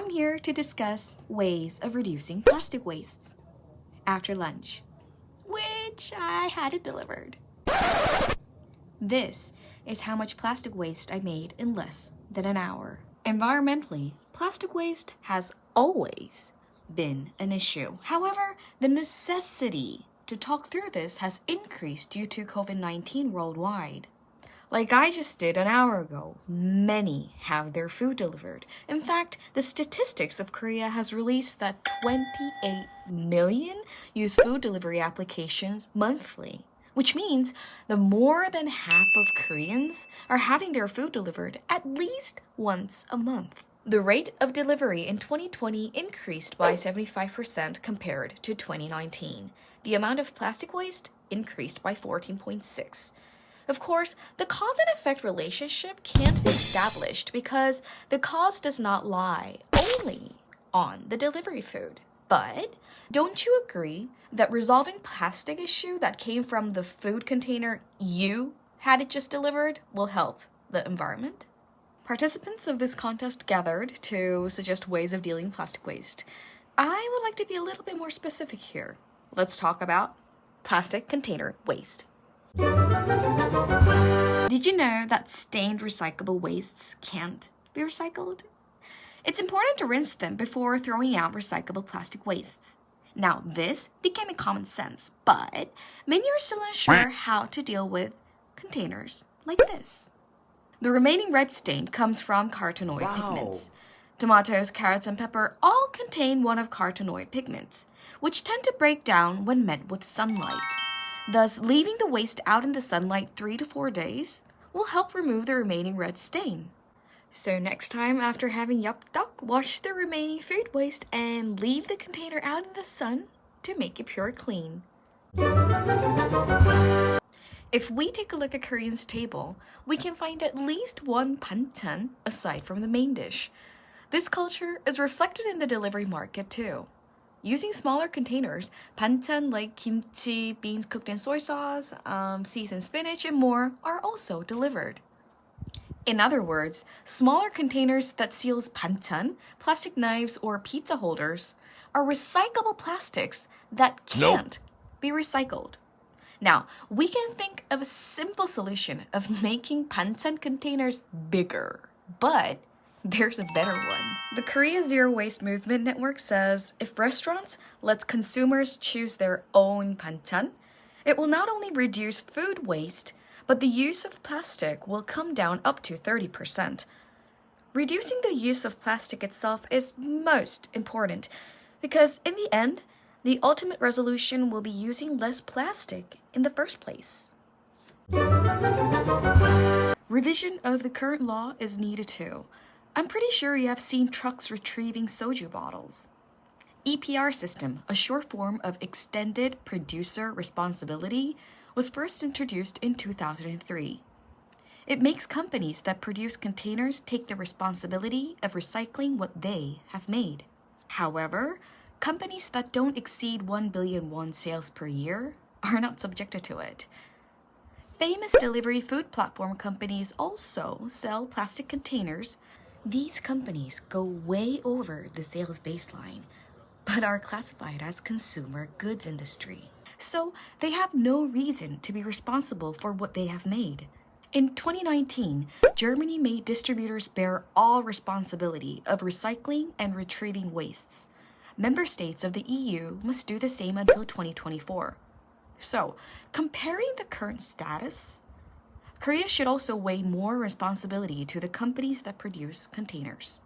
I'm here to discuss ways of reducing plastic wastes after lunch, which I had it delivered. This is how much plastic waste I made in less than an hour. Environmentally, plastic waste has always been an issue. However, the necessity to talk through this has increased due to COVID-19 worldwide. Like I just did an hour ago, many have their food delivered. In fact, the statistics of Korea has released that 28 million use food delivery applications monthly, which means the more than half of Koreans are having their food delivered at least once a month. The rate of delivery in 2020 increased by 75% compared to 2019. The amount of plastic waste increased by 14.6%. Of course, the cause and effect relationship can't be established because the cause does not lie only on the delivery food. But don't you agree that resolving plastic issue that came from the food container you had it just delivered will help the environment? Participants of this contest gathered to suggest ways of dealing with plastic waste. I would like to be a little bit more specific here. Let's talk about plastic container waste. Did you know that stained recyclable wastes can't be recycled? It's important to rinse them before throwing out recyclable plastic wastes. Now, this became a common sense, but many are still unsure how to deal with containers like this. The remaining red stain comes from carotenoid pigments. Tomatoes, carrots, and pepper all contain one of carotenoid pigments, which tend to break down when met with sunlight. Thus, leaving the waste out in the sunlight 3 to 4 days will help remove the remaining red stain. So next time after having yapdak, wash the remaining food waste and leave the container out in the sun to make it pure clean. If we take a look at Korean's table, we can find at least one banchan aside from the main dish. This culture is reflected in the delivery market too. Using smaller containers, banchan like kimchi, beans cooked in soy sauce, seasoned spinach, and more are also delivered. In other words, smaller containers that seals banchan, plastic knives, or pizza holders are recyclable plastics that can't be recycled. Now, we can think of a simple solution of making banchan containers bigger, but there's a better one. The Korea Zero Waste Movement Network says if restaurants let consumers choose their own banchan, it will not only reduce food waste, but the use of plastic will come down up to 30%. Reducing the use of plastic itself is most important because in the end, the ultimate resolution will be using less plastic in the first place. Revision of the current law is needed too. I'm pretty sure you have seen trucks retrieving soju bottles. EPR system, a short form of Extended Producer Responsibility, was first introduced in 2003. It makes companies that produce containers take the responsibility of recycling what they have made. However, companies that don't exceed 1 billion won sales per year are not subjected to it. Famous delivery food platform companies also sell plastic containers. These companies go way over the sales baseline, but are classified as consumer goods industry. So they have no reason to be responsible for what they have made. In 2019, Germany made distributors bear all responsibility of recycling and retrieving wastes. Member states of the EU must do the same until 2024. So, comparing the current status, Korea should also weigh more responsibility to the companies that produce containers.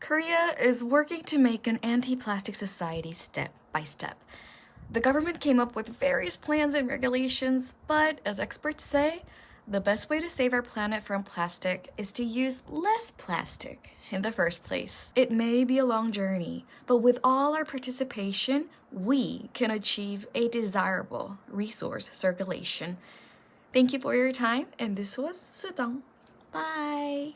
Korea is working to make an anti-plastic society step by step. The government came up with various plans and regulations, but as experts say, the best way to save our planet from plastic is to use less plastic in the first place. It may be a long journey, but with all our participation, we can achieve a desirable resource circulation. Thank you for your time, and this was Sudong. Bye!